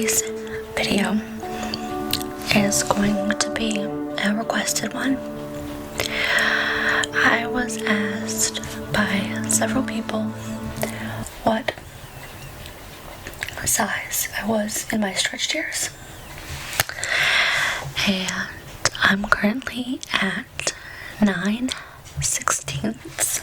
Today's video is going to be a requested one. I was asked by several people what size I was in my stretched ears, and I'm currently at 9/16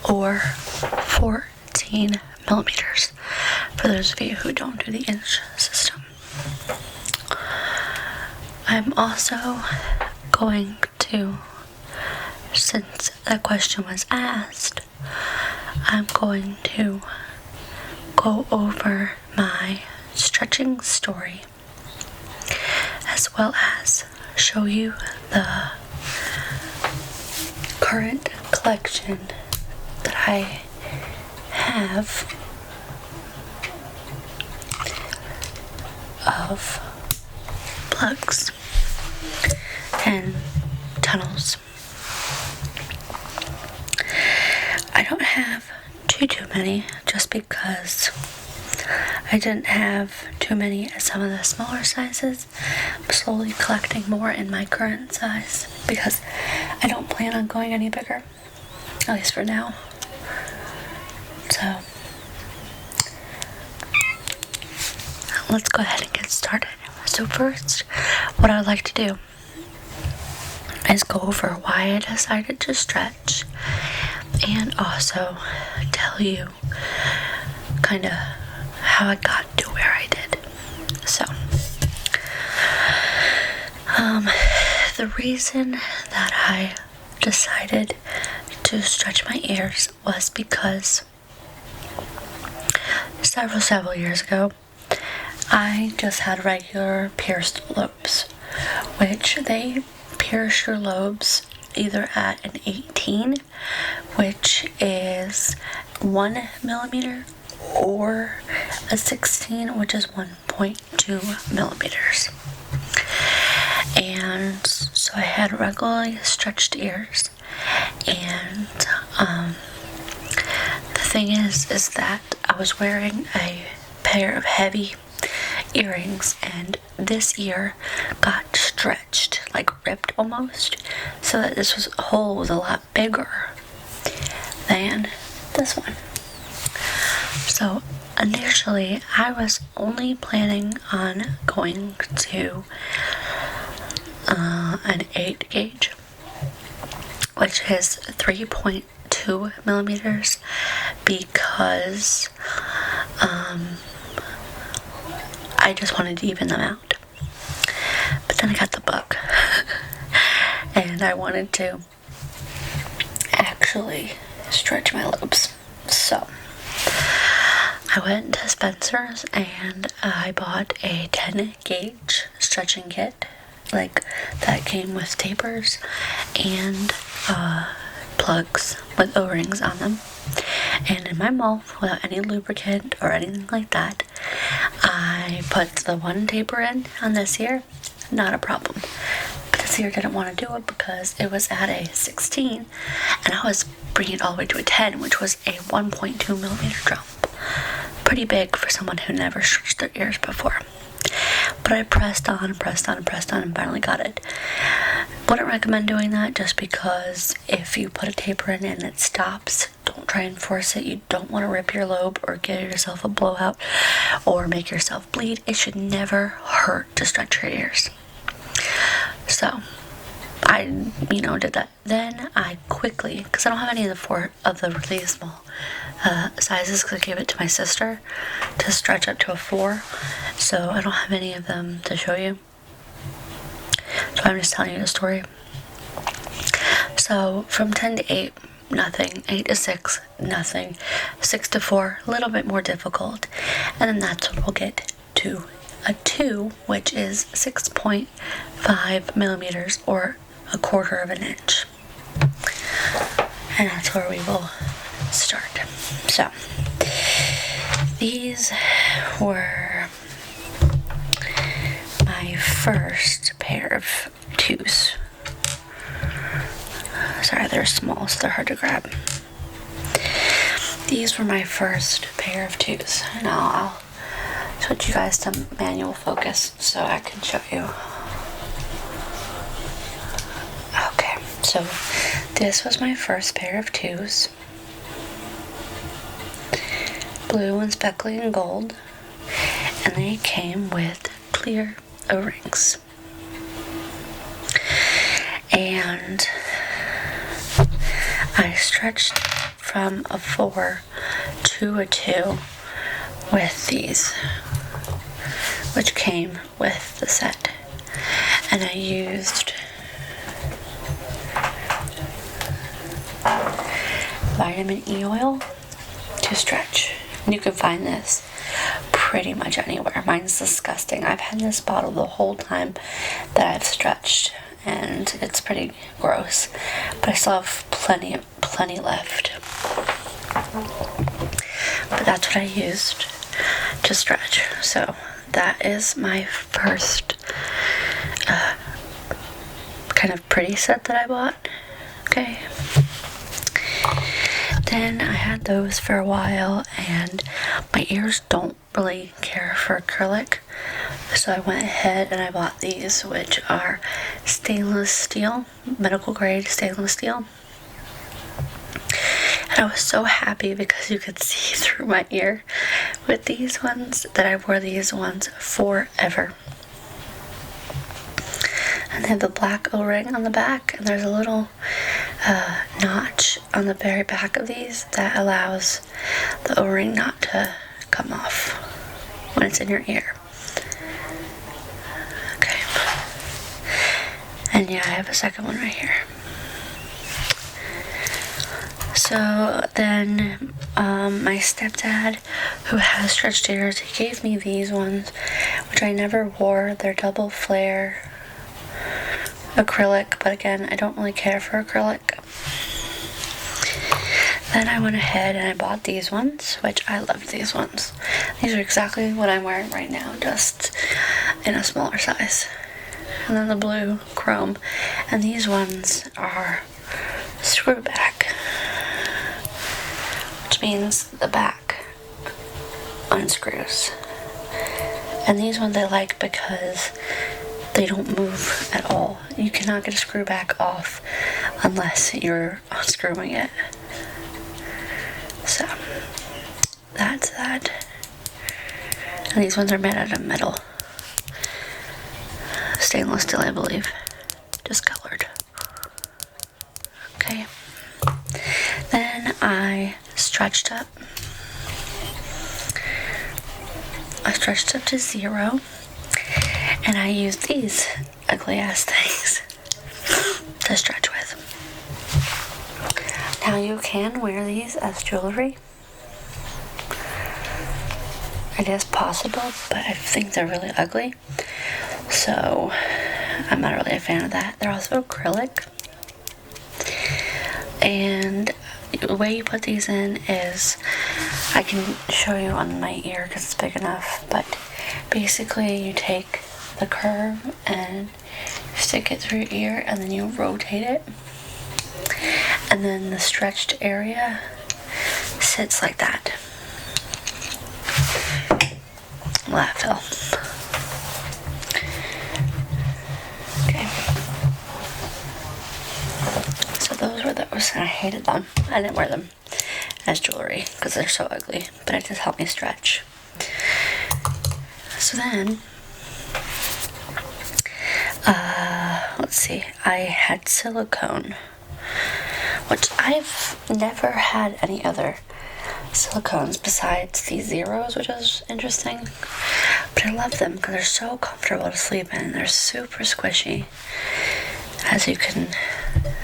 or 14 millimeters, for those of you who don't do the inch system. I'm also going to, since that question was asked, I'm going to go over my stretching story, as well as show you the current collection that I have of plugs and tunnels. I don't have too many, just because I didn't have too many at some of the smaller sizes. I'm slowly collecting more in my current size because I don't plan on going any bigger, at least for now. So let's go ahead and get started. So first, what I'd like to do is go over why I decided to stretch, and also tell you kind of how I got to where I did. So, the reason that I decided to stretch my ears was because several years ago, I just had regular pierced lobes, which they pierce your lobes either at an 18, which is 1 millimeter, or a 16, which is 1.2 millimeters. And so I had regularly stretched ears, and the thing is that I was wearing a pair of heavy earrings, and this ear got stretched, like ripped almost, so that this hole was a lot bigger than this one. So initially I was only planning on going to an 8 gauge, which is 3.2 millimeters, because I just wanted to even them out. But then I got the bug and I wanted to actually stretch my lobes. So I went to Spencer's and I bought a 10 gauge stretching kit, like that came with tapers and plugs with O-rings on them. And in my mouth, without any lubricant or anything like that, I put the one taper in on this ear, not a problem. But this ear didn't want to do it because it was at a 16, and I was bringing it all the way to a 10, which was a 1.2 millimeter jump. Pretty big for someone who never stretched their ears before. But I pressed on, and finally got it. Wouldn't recommend doing that, just because if you put a taper in and it stops, don't try and force it. You don't want to rip your lobe or get yourself a blowout or make yourself bleed. It should never hurt to stretch your ears. So I, did that. Then I quickly, because I don't have any of the really small sizes, because I gave it to my sister to stretch up to a 4, so I don't have any of them to show you. So I'm just telling you the story. So from 10 to 8, nothing. 8 to 6, nothing. 6 to 4, a little bit more difficult. And then that's when we'll get to a 2, which is 6.5 millimeters, or a quarter of an inch. And that's where we will start. So these were my first pair of 2s. Sorry, they're small, so they're hard to grab. These were my first pair of 2s. Now switch you guys to manual focus so I can show you. Okay, so this was my first pair of 2s. Blue and speckly and gold. And they came with clear O-rings. And I stretched from a 4 to a 2 with these, which came with the set. And I used vitamin E oil to stretch. And you can find this pretty much anywhere. Mine's disgusting. I've had this bottle the whole time that I've stretched, and it's pretty gross, but I still have plenty left. But that's what I used to stretch. So that is my first kind of pretty set that I bought. Okay. Then I had those for a while, and my ears don't really care for acrylic, so I went ahead and I bought these, which are stainless steel, medical grade stainless steel. And I was so happy because you could see through my ear with these ones that I wore these ones forever. And they have the black O-ring on the back, and there's a little notch on the very back of these that allows the O-ring not to come off when it's in your ear. Okay. And yeah, I have a second one right here. So then my stepdad, who has stretched ears, he gave me these ones, which I never wore. They're double flare acrylic, but again, I don't really care for acrylic. Then I went ahead and I bought these ones, which I loved these ones. These are exactly what I'm wearing right now, just in a smaller size. And then the blue chrome. And these ones are screw back, which means the back unscrews. And these ones I like because they don't move at all. You cannot get a screw back off unless you're unscrewing it. So that's that. And these ones are made out of metal. Stainless steel, I believe. Just colored. Okay. Then I stretched up. I stretched up to 0. And I used these ugly ass things to stretch with. Now you can wear these as jewelry. It is possible, but I think they're really ugly. So I'm not really a fan of that. They're also acrylic. And the way you put these in is, I can show you on my ear because it's big enough, but basically you take the curve and stick it through your ear, and then you rotate it, and then the stretched area sits like that. Well, that fell. Okay. So those were those, and I hated them. I didn't wear them as jewelry because they're so ugly, but it just helped me stretch. So then let's see, I had silicone, which I've never had any other silicones besides these zeros, which is interesting, but I love them because they're so comfortable to sleep in. They're super squishy, as you can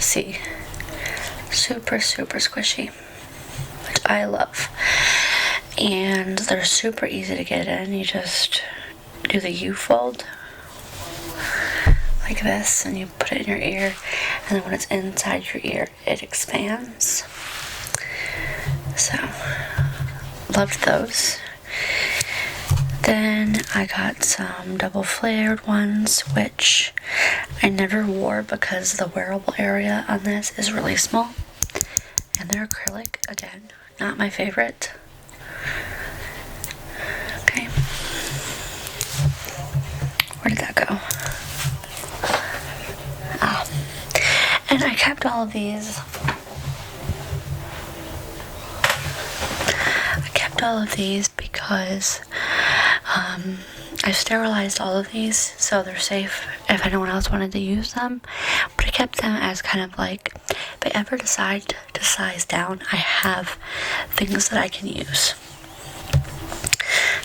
see. Super squishy, which I love. And they're super easy to get in. You just do the U-fold like this, and you put it in your ear, and then when it's inside your ear, it expands. So, loved those. Then I got some double flared ones, which I never wore because the wearable area on this is really small. And they're acrylic, again, not my favorite. Okay. Where did that go? And I kept all of these. Because I sterilized all of these, so they're safe if anyone else wanted to use them. But I kept them as kind of like, if I ever decide to size down, I have things that I can use.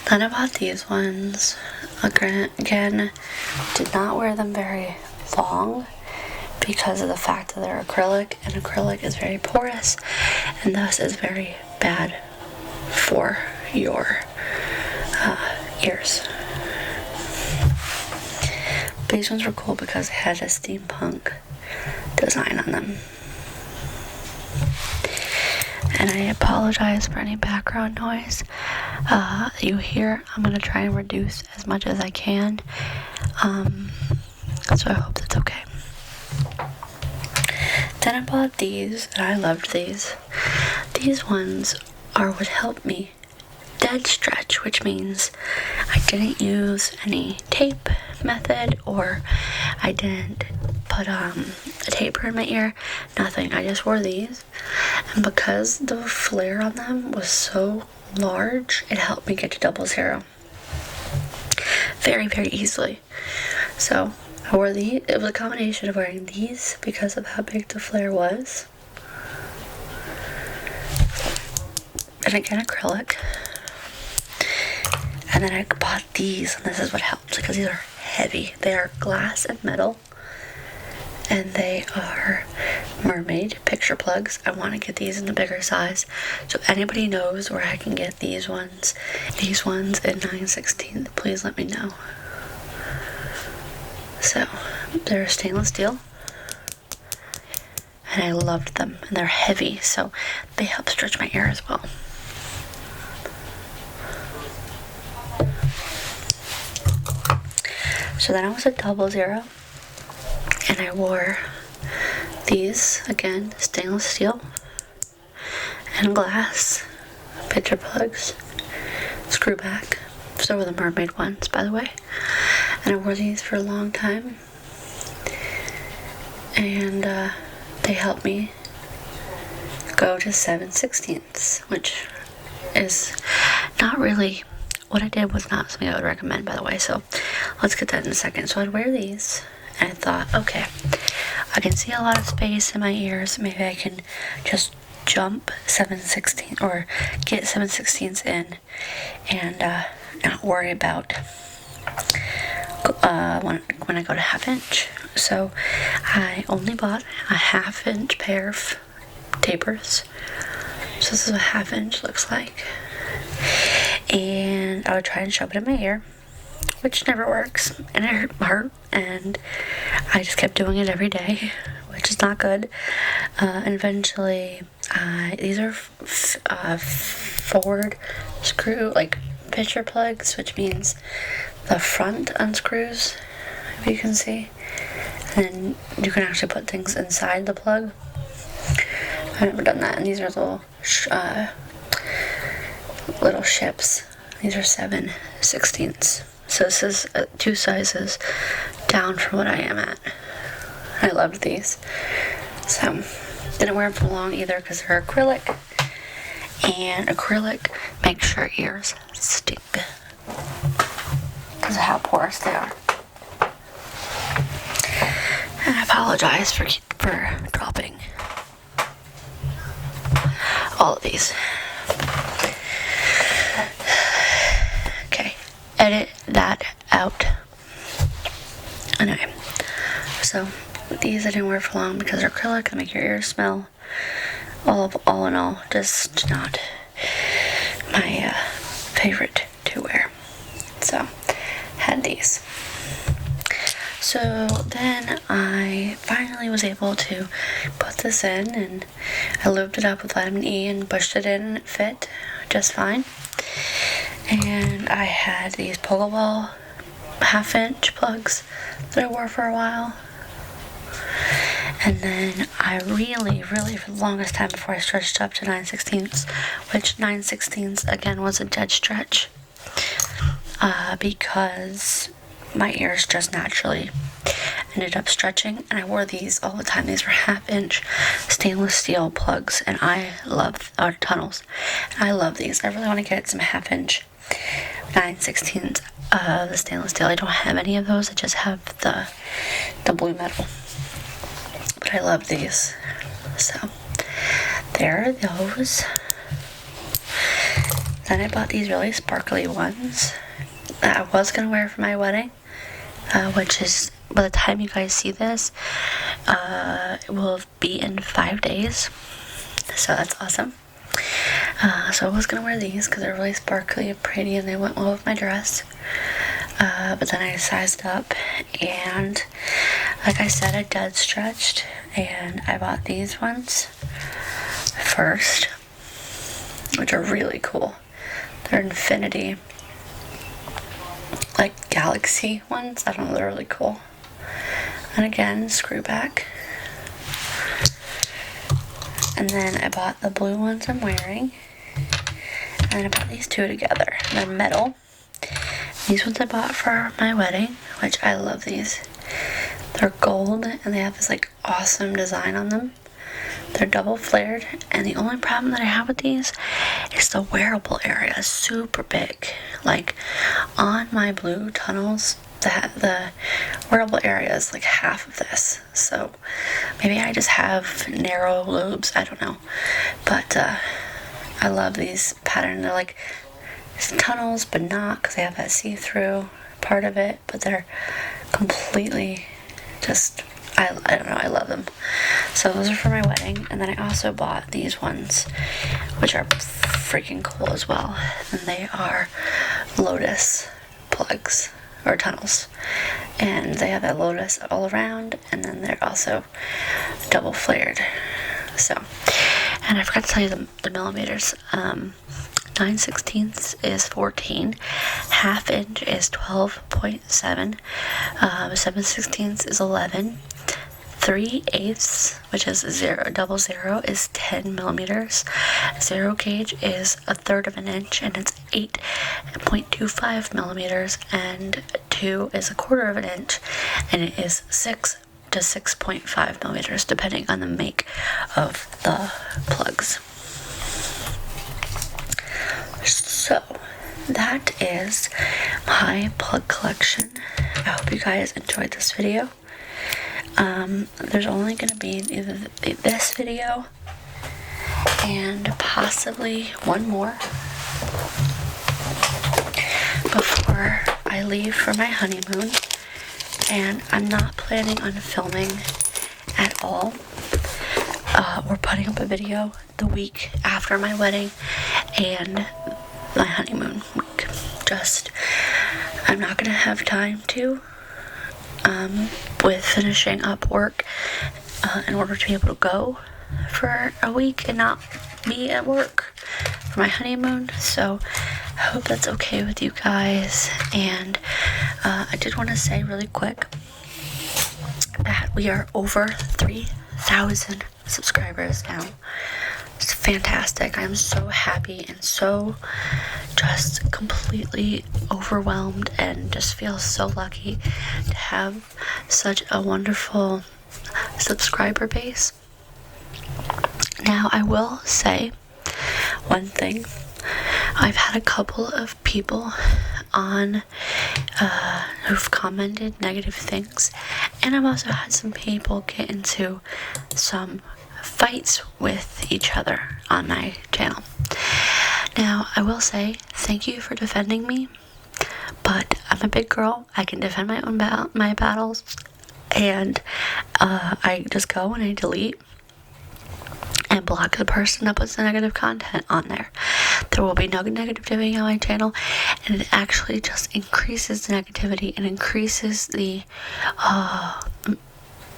Then I bought these ones. Again, did not wear them very long because of the fact that they're acrylic, and acrylic is very porous and thus is very bad for your ears. But these ones were cool because they had a steampunk design on them. And I apologize for any background noise you hear. I'm going to try and reduce as much as I can. So I hope that's okay. Then I bought these, and I loved these. These ones are what helped me dead stretch, which means I didn't use any tape method, or I didn't put a taper in my ear, nothing. I just wore these, and because the flare on them was so large, it helped me get to 00 very, very easily. So I wore these. It was a combination of wearing these because of how big the flare was, and again acrylic. And then I bought these, and this is what helped because these are heavy. They are glass and metal, and they are mermaid picture plugs. I want to get these in the bigger size, so if anybody knows where I can get these ones in 9/16, please let me know. So they're stainless steel, and I loved them, and they're heavy, so they help stretch my ear as well. So then I was at 00, and I wore these, again, stainless steel and glass picture plugs, screw back. So were the mermaid ones, by the way. And I wore these for a long time, and they helped me go to 7/16, which is not really, what I did was not something I would recommend, by the way, so let's get that in a second. So I'd wear these, and I thought, okay, I can see a lot of space in my ears, maybe I can just jump 7/16 or get 7/16 in, and not worry about when I go to 1/2 inch. So I only bought a 1/2 inch pair of tapers. So this is what 1/2 inch looks like. And I would try and shove it in my ear, which never works, and it hurt, and I just kept doing it every day, which is not good. And eventually, these are forward screw, like picture plugs, which means the front unscrews, if you can see, and you can actually put things inside the plug. I've never done that, and these are little ships. These are 7/16. So this is 2 sizes down from what I am at. I loved these. So didn't wear them for long either because they're acrylic, and acrylic makes your ears stink because of how porous they are. And I apologize for dropping all of these. Okay, edit that out. Anyway, so these I didn't wear for long because they're acrylic. They make your ears smell. All in all, just not my favorite to wear. So had these. So then I finally was able to put this in, and I lubed it up with vitamin E and pushed it in, and it fit just fine. And I had these Pokeball 1/2 inch plugs that I wore for a while. And then I really, for the longest time before I stretched up to 9/16, which 9/16 again was a dead stretch, because my ears just naturally ended up stretching, and I wore these all the time. These were 1/2-inch stainless steel plugs, and I love tunnels. I love these. I really want to get some 1/2-inch 9/16 the stainless steel. I don't have any of those. I just have the blue metal, but I love these. So there are those. Then I bought these really sparkly ones that I was gonna wear for my wedding, which is, by the time you guys see this, it will be in 5 days, so that's awesome. So I was gonna wear these because they're really sparkly and pretty, and they went well with my dress, but then I sized up, and like I said, I dead stretched, and I bought these ones first, which are really cool. They're infinity, like galaxy ones. I don't know, they're really cool. And again, screw back. And then I bought the blue ones I'm wearing, and I bought these two together. They're metal. These ones I bought for my wedding, which I love these. They're gold, and they have this like awesome design on them. They're double flared, and the only problem that I have with these is the wearable area is super big. Like on my blue tunnels, the wearable area is like half of this. So maybe I just have narrow lobes, I don't know. But I love these patterns. They're like tunnels, but not, because they have that see-through part of it, but they're completely just, I don't know, I love them. So those are for my wedding. And then I also bought these ones, which are freaking cool as well. And they are lotus plugs or tunnels, and they have that lotus all around, and then they're also double flared. So, and I forgot to tell you the millimeters. 9/16 is 14, 1/2-inch is 12.7, 7/16 is 11, 3/8, which is 000, is 10 millimeters. 0 gauge is 1/3 of an inch, and it's 8.25 millimeters, and 2 is 1/4 of an inch, and it is 6 to 6.5 millimeters, depending on the make of the plugs. So that is my plug collection. I hope you guys enjoyed this video. There's only going to be either this video and possibly one more before I leave for my honeymoon, and I'm not planning on filming at all. We're putting up a video the week after my wedding and my honeymoon week. I'm not gonna have time to with finishing up work in order to be able to go for a week and not be at work for my honeymoon. So I hope that's okay with you guys. And I did want to say really quick that we are over 3,000 subscribers now. It's fantastic. I'm so happy and so just completely overwhelmed, and just feel so lucky to have such a wonderful subscriber base. Now, I will say one thing. I've had a couple of people on who've commented negative things, and I've also had some people get into some fights with each other on my channel. Now, I will say thank you for defending me, but I'm a big girl. I can defend my own my battles, and I just go and I delete and block the person that puts the negative content on there. There will be no negativity on my channel, and it actually just increases the negativity and increases the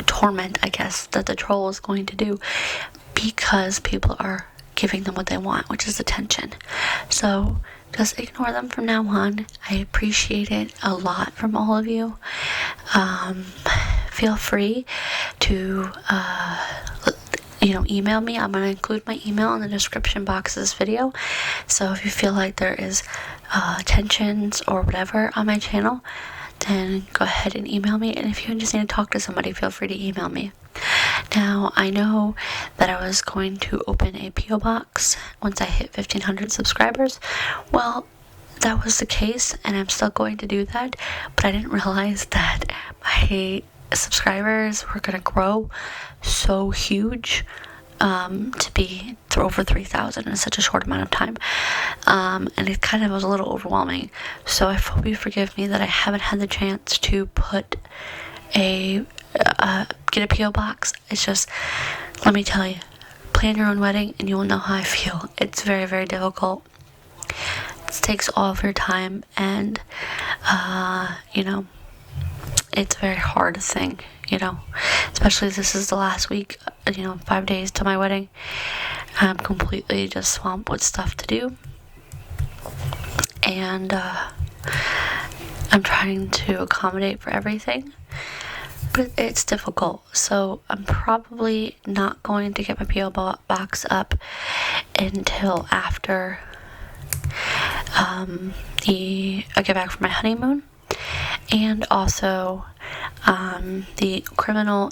torment, I guess, that the troll is going to do, because people are giving them what they want, which is attention. So just ignore them from now on. I appreciate it a lot from all of you. Feel free to email me. I'm going to include my email in the description box of this video. So if you feel like there is tensions or whatever on my channel, then go ahead and email me. And if you just need to talk to somebody, feel free to email me. Now, I know that I was going to open a P.O. box once I hit 1,500 subscribers. Well, that was the case, and I'm still going to do that, but I didn't realize that my subscribers were going to grow so huge to be over 3,000 in such a short amount of time, and it kind of was a little overwhelming. So I hope you forgive me that I haven't had the chance to put get a P.O. box. It's just, let me tell you, plan your own wedding and you will know how I feel. It's very, very difficult. It takes all of your time, and it's a very hard thing, especially this is the last week, 5 days to my wedding. I'm completely just swamped with stuff to do, and I'm trying to accommodate for everything, but it's difficult. So I'm probably not going to get my P.O. box up until after I get back from my honeymoon, and also the criminal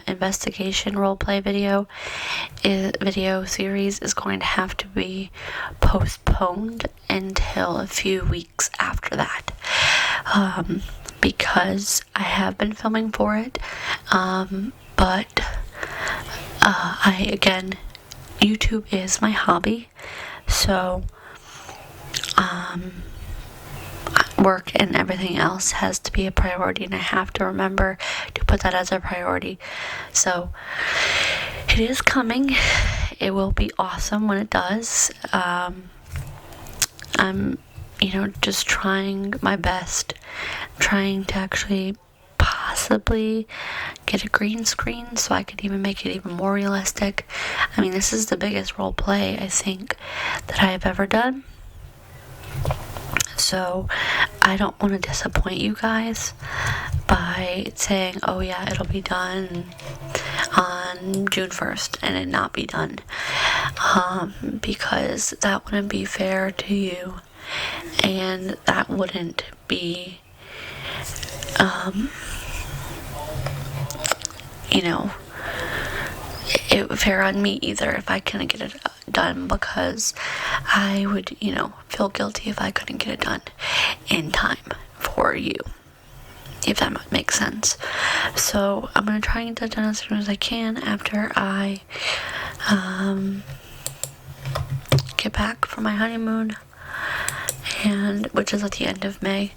investigation roleplay video series is going to have to be postponed until a few weeks after that, because I have been filming for it, but YouTube is my hobby, so work and everything else has to be a priority, and I have to remember to put that as a priority. So it is coming. It will be awesome when it does. I'm just trying my best, trying to actually possibly get a green screen so I could even make it even more realistic. I mean, this is the biggest role play I think that I have ever done. So I don't want to disappoint you guys by saying, oh yeah, it'll be done on June 1st and it not be done, because that wouldn't be fair to you, and that wouldn't be fair on me either if I couldn't get it done, because I would, feel guilty if I couldn't get it done in time for you, if that makes sense. So I'm going to try and get that done as soon as I can after I get back from my honeymoon, and which is at the end of May.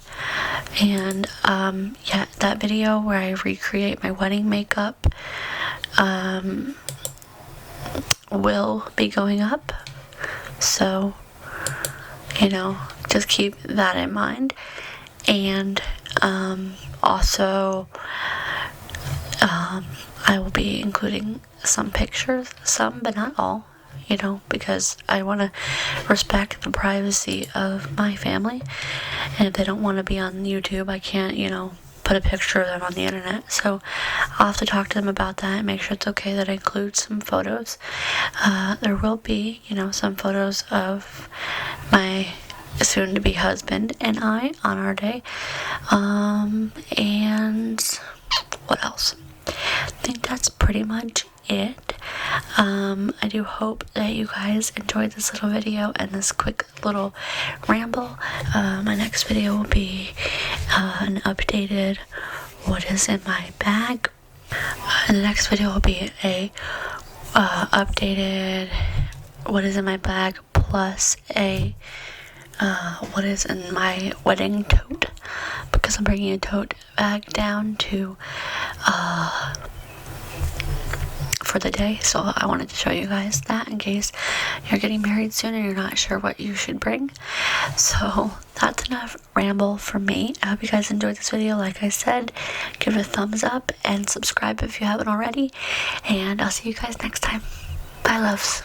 And that video where I recreate my wedding makeup will be going up, so just keep that in mind. And also I will be including some pictures, some but not all, because I want to respect the privacy of my family, and if they don't want to be on YouTube, I can't put a picture of them on the internet. So I'll have to talk to them about that and make sure it's okay that I include some photos. There will be some photos of my soon-to-be husband and I on our day, and what else? I think that's pretty much it. I do hope that you guys enjoyed this little video and this quick little ramble. My next video will be an updated what is in my bag. And the next video will be a updated what is in my bag plus a what is in my wedding tote, because I'm bringing a tote bag down to for the day. So I wanted to show you guys that in case you're getting married soon and you're not sure what you should bring. So that's enough ramble from me. I hope you guys enjoyed this video. Like I said, give it a thumbs up and subscribe if you haven't already, and I'll see you guys next time. Bye, loves.